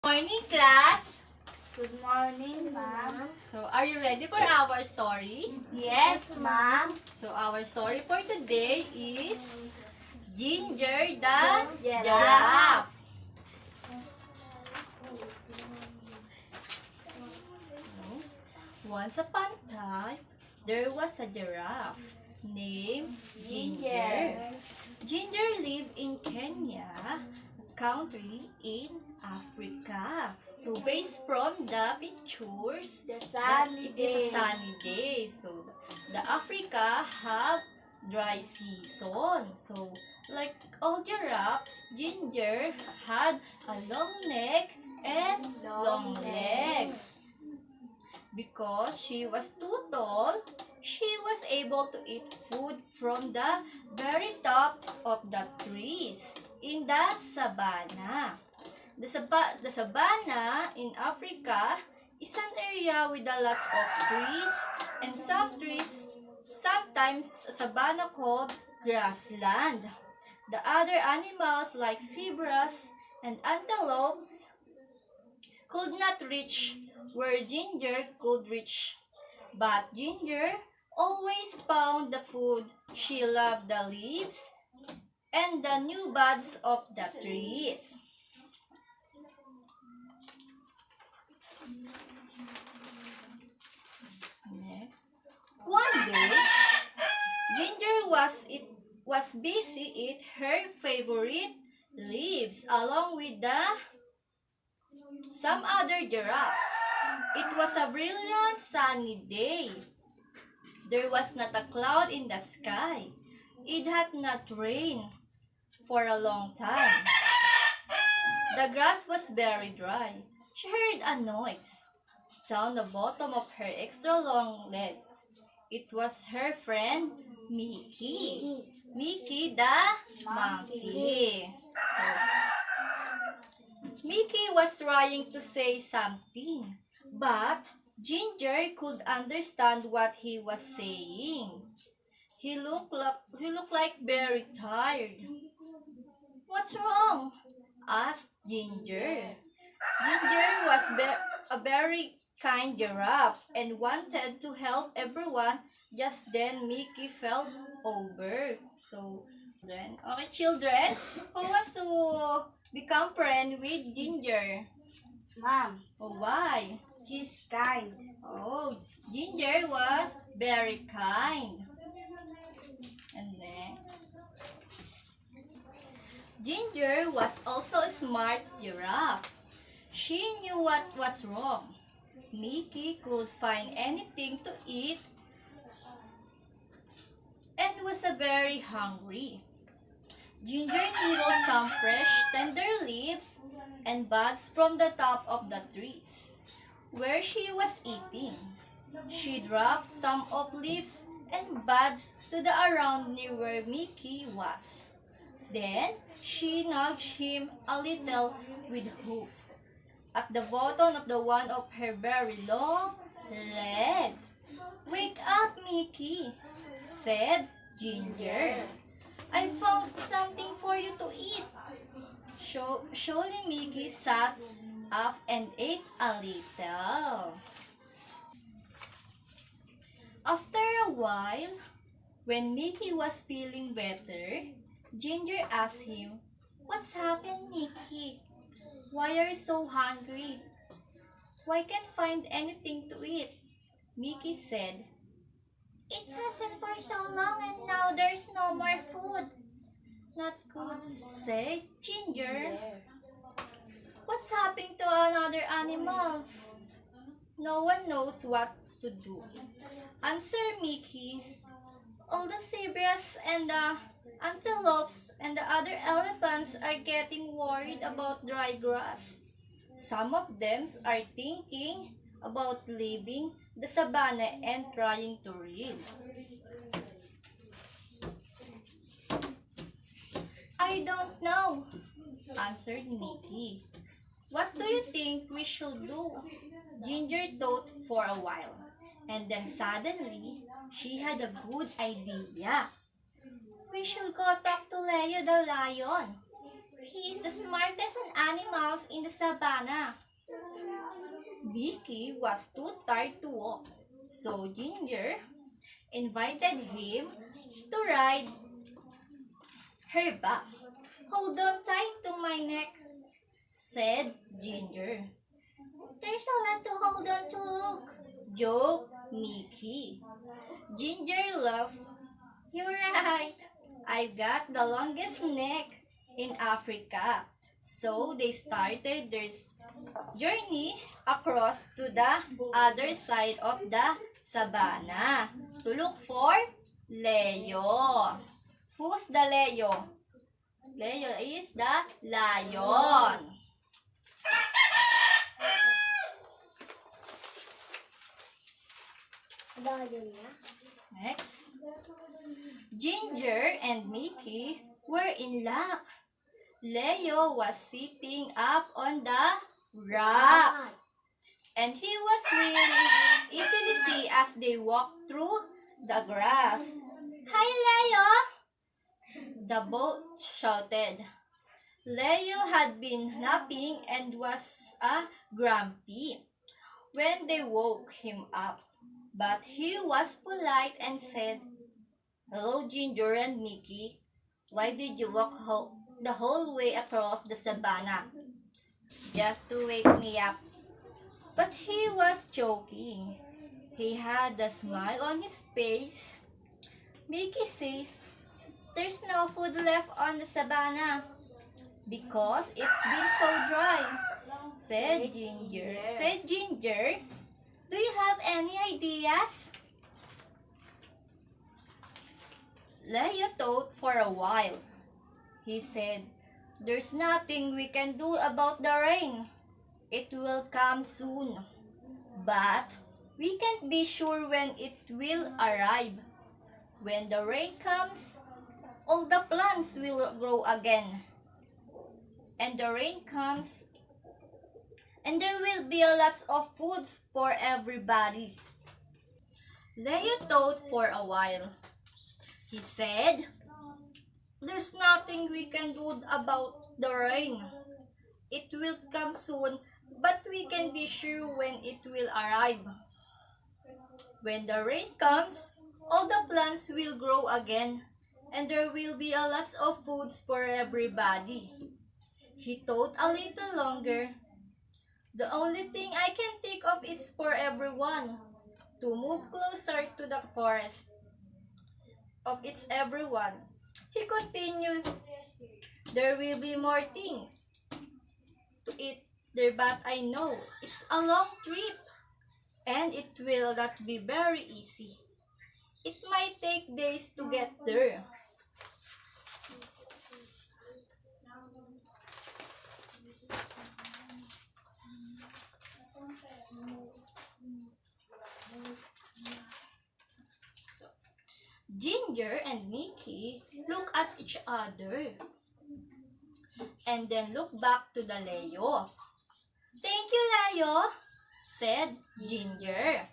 Morning, class! Good morning, ma'am. So, are you ready for our story? Yes, ma'am. So, our story for today is Ginger the Giraffe. Giraffe. Once upon a time, there was a giraffe named Ginger. Ginger lived in Kenya, a country in Africa. So based from the pictures, The sunny it is a day. sunny day. So the Africa have dry season. So like all giraffes, Ginger had a long neck and long legs. Because she was too tall, she was able to eat food from the very tops of the trees in the savanna. The savanna in Africa is an area with a lots of trees, and some trees, sometimes savanna called grassland. The other animals like zebras and antelopes could not reach where Ginger could reach. But Ginger always found the food. She loved the leaves and the new buds of the trees. Next. One day, Ginger was busy eat her favorite leaves along with some other giraffes. It was a brilliant sunny day. There was not a cloud in the sky. It had not rained for a long time. The grass was very dry. She heard a noise down the bottom of her extra long legs. It was her friend Mickey. Mickey the monkey. So, Mickey was trying to say something, but Ginger could understand what he was saying. He looked like very tired. What's wrong? Asked Ginger. Ginger was a very kind giraffe and wanted to help everyone. Just then, Mickey fell over. So, children, who wants to become friend with Ginger? Ma'am, Oh, why? she's kind. Oh, Ginger was very kind. And then, Ginger was also a smart giraffe. She knew what was wrong. Mickey could find anything to eat and was very hungry. Ginger nibbled some fresh, tender leaves and buds from the top of the trees. Where she was eating, she dropped some of leaves and buds to the ground near where Mickey was. Then, she nudged him a little with hoof at the bottom of the one of her very long legs. Wake up, Mickey, said Ginger. I found something for you to eat. Surely Mickey sat up and ate a little. After a while, when Mickey was feeling better, Ginger asked him, "What's happened, Mickey? Why are you so hungry? Why can't find anything to eat?" Mickey said, "It hasn't for so long and now there's no more food." Not good, said Ginger. What's happening to another animals? No one knows what to do. Answer Mickey. All the zebras and the antelopes and the other elephants are getting worried about dry grass. Some of them are thinking about leaving the savanna and trying to live. I don't know, answered Mickey. What do you think we should do? Ginger thought for a while, and then suddenly she had a good idea. We should go talk to Leo the lion. He is the smartest animals in in the savannah. Mickey was too tired to walk, so Ginger invited him to ride her back. "Hold on tight to my neck," said Ginger. "There's a lot to hold on to, look," joked Mickey. Ginger laughed. "You're right. I've got the longest neck in Africa." So they started their journey across to the other side of the savannah to look for Leo. Who's the Leo? Leo is the lion. Next. Ginger and Mickey were in luck. Leo was sitting up on the rock, and he was really easily see as they walked through the grass. "Hi, Leo!" the boat shouted. Leo had been napping and was grumpy when they woke him up, but he was polite and said, "Hello, Ginger and Mickey. Why did you walk the whole way across the savannah?" "Just to wake me up." But he was joking. He had a smile on his face. Mickey says, "There's no food left on the savannah because it's been so dry," said Ginger. "Do you have any ideas?" Leo thought for a while. He said, "There's nothing we can do about the rain. It will come soon. But we can't be sure when it will arrive. When the rain comes, all the plants will grow again. And the rain comes, and there will be a lot of food for everybody." Leo thought for a while. He said, "There's nothing we can do about the rain. It will come soon, but we can be sure when it will arrive. When the rain comes, all the plants will grow again, and there will be a lot of foods for everybody." He thought a little longer. "The only thing I can think of is for everyone to move closer to the forest of its everyone." He continued, "There will be more things to eat there, but I know it's a long trip, and it will not be very easy. It might take days to get there." Ginger and Mickey look at each other and then look back to the Leo. "Thank you, Leo," said Ginger.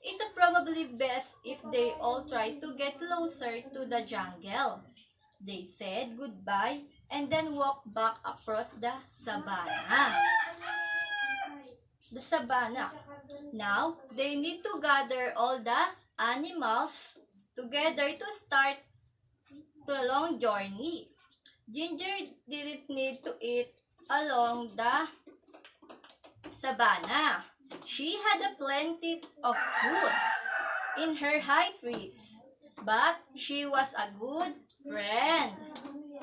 "It's probably best if they all try to get closer to the jungle." They said goodbye and then walked back across the savannah. Now, they need to gather all the animals together to start the long journey. Ginger didn't need to eat along the savannah. She had plenty of foods in her high trees, but she was a good friend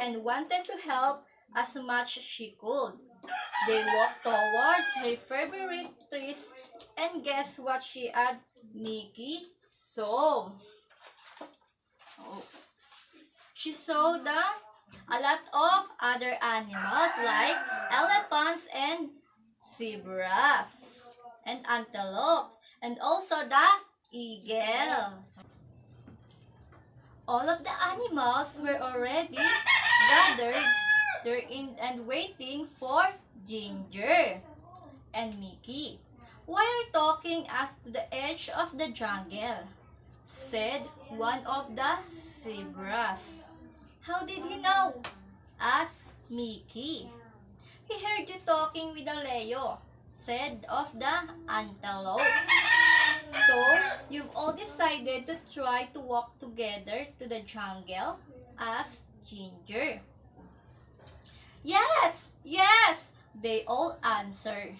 and wanted to help as much as she could. They walked towards her favorite trees, and guess what Mickey saw? She saw a lot of other animals like elephants and zebras and antelopes, and also the eagle. All of the animals were already gathered there and waiting for Ginger and Mickey. "Why are you talking us to the edge of the jungle?" said one of the zebras. "How did he know?" asked Mickey. He heard you talking with the Leo, said of the antelopes. So, you've all decided to try to walk together to the jungle? Asked Ginger. Yes, yes, they all answered.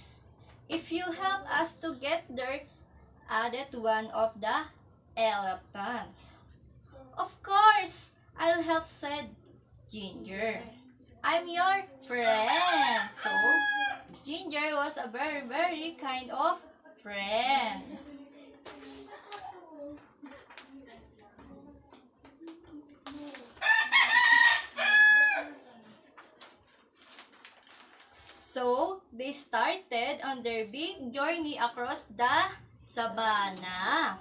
If you help us to get there, added one of the elephants. Of course, I'll help, said Ginger. I'm your friend. So, Ginger was a very, very kind of friend. So, they started on their big journey across the savannah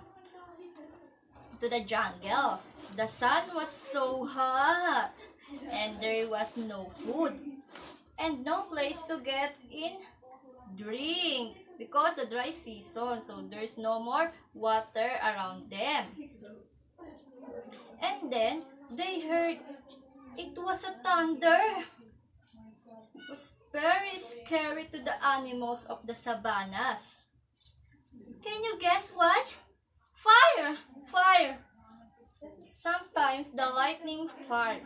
to the jungle. The sun was so hot, and there was no food, and no place to get in drink because the dry season, so there's no more water around them. And then they heard it was a thunder. It was very scary to the animals of the savannas. Can you guess why? Fire! Fire! Sometimes the lightning fire.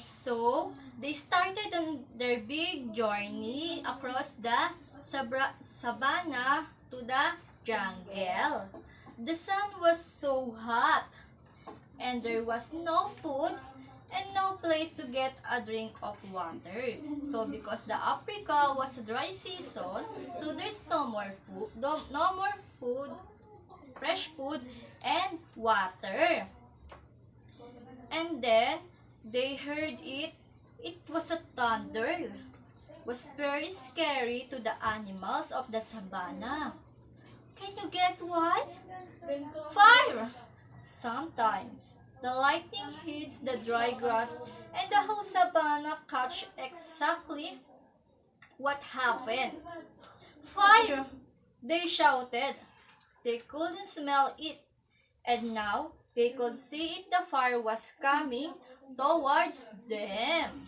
So, they started on their big journey across the savannah to the jungle. The sun was so hot, and there was no food and no place to get a drink of water. So, because the Africa was a dry season, so there's no more food, fresh food, and water. And then, they heard it. It was a thunder. It was very scary to the animals of the savannah. Can you guess why? Fire! Sometimes, the lightning hits the dry grass and the whole savannah catch exactly what happened. Fire! They shouted. They couldn't smell it. And now, they could see it. The fire was coming towards them.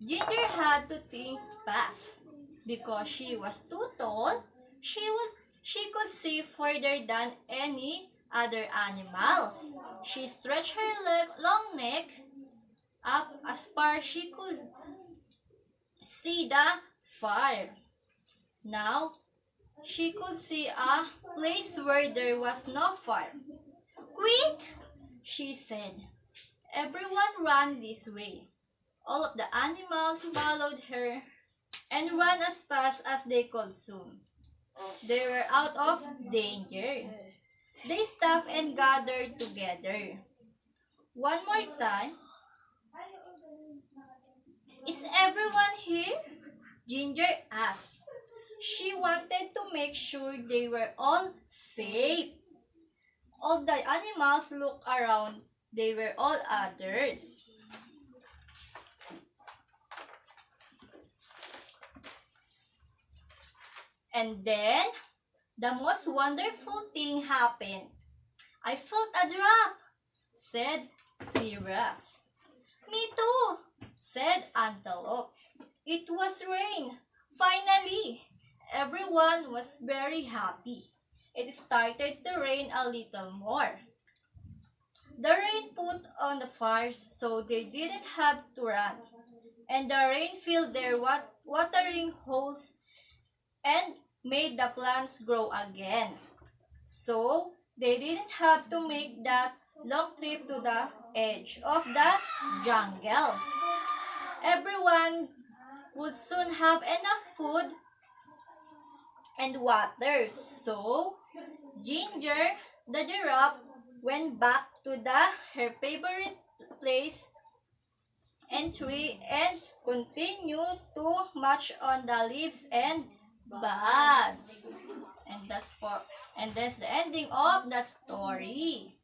Ginger had to think fast. Because she was too tall, she could see further than any other animals. She stretched her long neck up as far as she could see the fire. Now, she could see a place where there was no fire. Quick, she said. Everyone ran this way. All of the animals followed her and ran as fast as they could soon. They were out of danger. They stopped and gathered together. One more time. Is everyone here? Ginger asked. She wanted to make sure they were all safe. All the animals looked around. They were all others. And then, the most wonderful thing happened. I felt a drop, said zebras. Me too, said antelopes. It was rain. Finally, everyone was very happy. It started to rain a little more. The rain put on the fires so they didn't have to run. And the rain filled their watering holes and made the plants grow again. So, they didn't have to make that long trip to the edge of the jungles. Everyone would soon have enough food and water. So, Ginger, the giraffe, went back to her favorite place and tree and continued to munch on the leaves and buds. And that's the ending of the story.